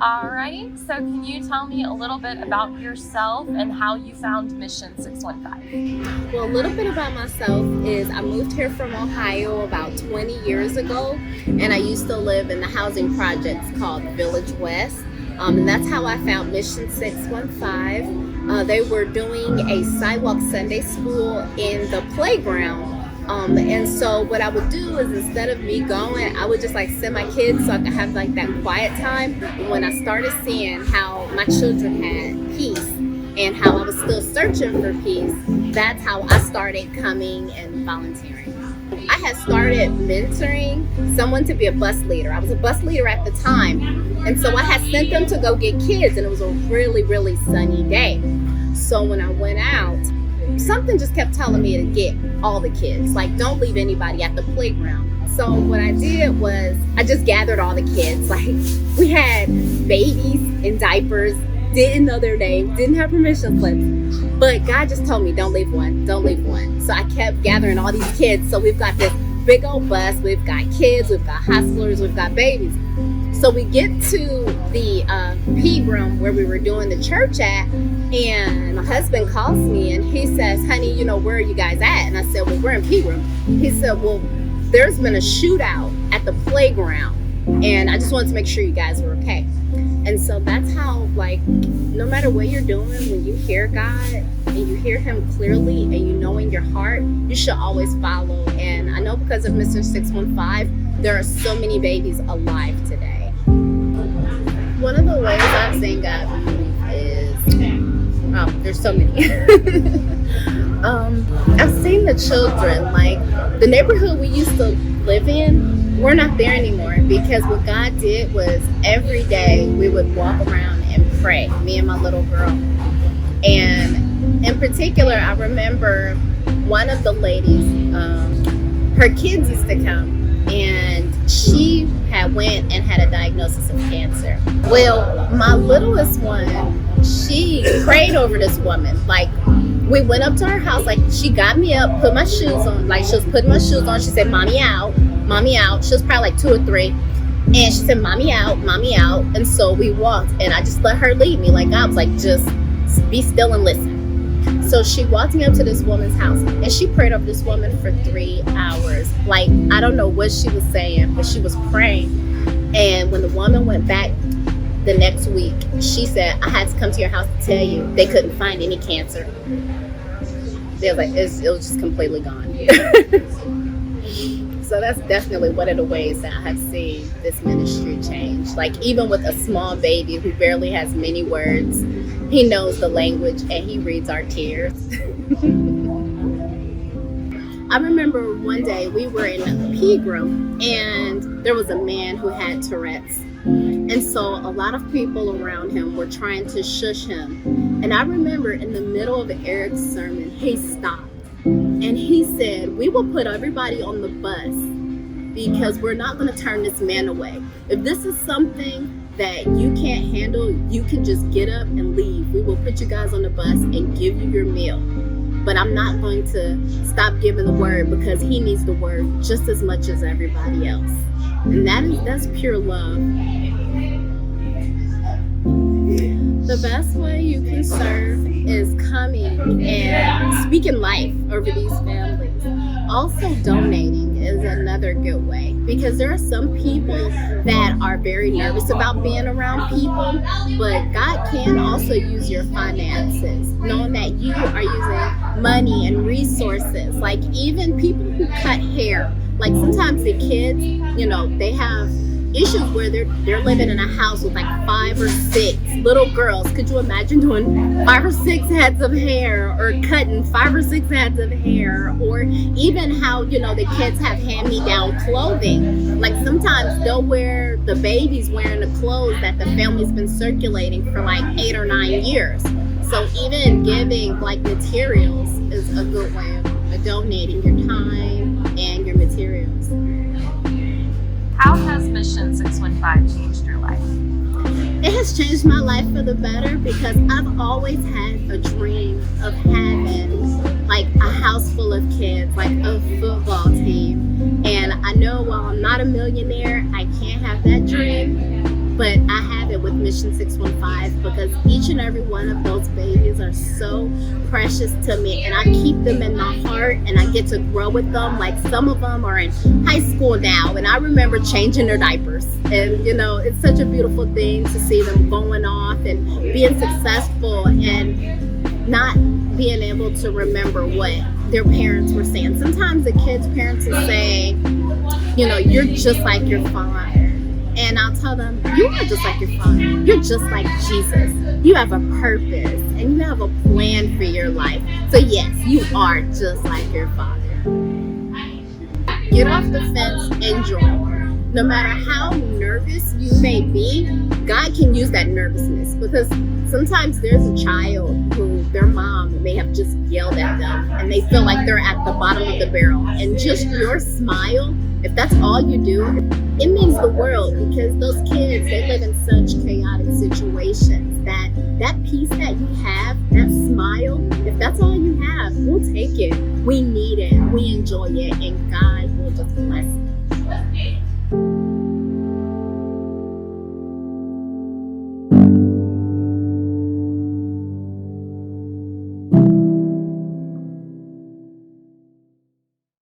All right, so can you tell me a little bit about yourself and how you found Mission 615? Well, a little bit about myself is I moved here from Ohio about 20 years ago, and I used to live in the housing projects called Village West. And that's how I found Mission 615. They were doing a sidewalk Sunday school in the playground. And so what I would do is instead of me going, I would just like send my kids so I could have like that quiet time. And when I started seeing how my children had peace and how I was still searching for peace, that's how I started coming and volunteering. I had started mentoring someone to be a bus leader. I was a bus leader at the time. And so I had sent them to go get kids, and it was a really, really sunny day. So when I went out, something just kept telling me to get all the kids. Like, don't leave anybody at the playground. So what I did was I just gathered all the kids. Like, we had babies in diapers, didn't know their name, didn't have permission slips. But God just told me, don't leave one, don't leave one. So I kept gathering all these kids. So we've got this big old bus. We've got kids, we've got high schoolers, we've got babies. So we get to the P room where we were doing the church at, and my husband calls me and he says, honey, you know, where are you guys at? And I said, well, we're in P room. He said, well, there's been a shootout at the playground, and I just wanted to make sure you guys were okay. And so that's how, like, no matter what you're doing, when you hear God and you hear him clearly and you know in your heart, you should always follow. And I know because of Mr. 615, there are so many babies alive today. One of the ways I've seen God move is, there's so many. I've seen the children, like the neighborhood we used to live in, we're not there anymore, because what God did was every day we would walk around and pray, me and my little girl. And in particular, I remember one of the ladies, her kids used to come, and she had went and had a diagnosis of cancer. Well, my littlest one, she prayed over this woman. Like, we went up to her house, like, she got me up, put my shoes on, like, she was putting my shoes on. She said, mommy out, mommy out. She was probably like 2 or 3. And she said, mommy out, mommy out. And so we walked, and I just let her lead me. Like, I was like, just be still and listen. So she walked me up to this woman's house, and she prayed over this woman for 3 hours. Like, I don't know what she was saying, but she was praying. And when the woman went back the next week, she said, I had to come to your house to tell you they couldn't find any cancer. They was like, it was just completely gone. So that's definitely one of the ways that I have seen this ministry change. Like, even with a small baby who barely has many words, he knows the language and he reads our tears. I remember one day we were in a P room, and there was a man who had Tourette's. And so a lot of people around him were trying to shush him. And I remember in the middle of Eric's sermon, he stopped and he said, we will put everybody on the bus because we're not going to turn this man away. If this is something that you can't handle, you can just get up and leave. We will put you guys on the bus and give you your meal. But I'm not going to stop giving the word, because he needs the word just as much as everybody else. And that's pure love. The best way you can serve is coming and speaking life over these families. Also, donating is another good way, because there are some people that are very nervous about being around people, but God can also use your finances, knowing that you are using money and resources. Like, even people who cut hair, like sometimes the kids, you know, they have issues where they're living in a house with like 5 or 6 little girls. Could you imagine doing 5 or 6 heads of hair, or cutting 5 or 6 heads of hair? Or even how, you know, the kids have hand-me-down clothing. Like, sometimes they'll wear, the baby's wearing the clothes that the family's been circulating for like 8 or 9 years. So even giving like materials is a good way of donating your time and your materials. How has Mission 615 changed your life? It has changed my life for the better, because I've always had a dream of having like a house full of kids, like a football team. And I know while I'm not a millionaire, I can't have that dream, but I have it with Mission 615 because each and every one of those babies are so precious to me, and I keep them in my heart and I get to grow with them. Like some of them are in high school now, and I remember changing their diapers, and it's such a beautiful thing to see them going off and being successful and not being able to remember what their parents were saying. Sometimes the kids' parents will say, you're just like your father. And I'll tell them, you are just like your father. You're just like Jesus. You have a purpose and you have a plan for your life. So yes, you are just like your father. Get off the fence and join. No matter how nervous you may be, God can use that nervousness, because sometimes there's a child who their mom may have just yelled at them and they feel like they're at the bottom of the barrel. And just your smile, if that's all you do, it means the world, because those kids, they live in such chaotic situations that peace that you have, that smile, if that's all you have, we'll take it. We need it. We enjoy it. And God will just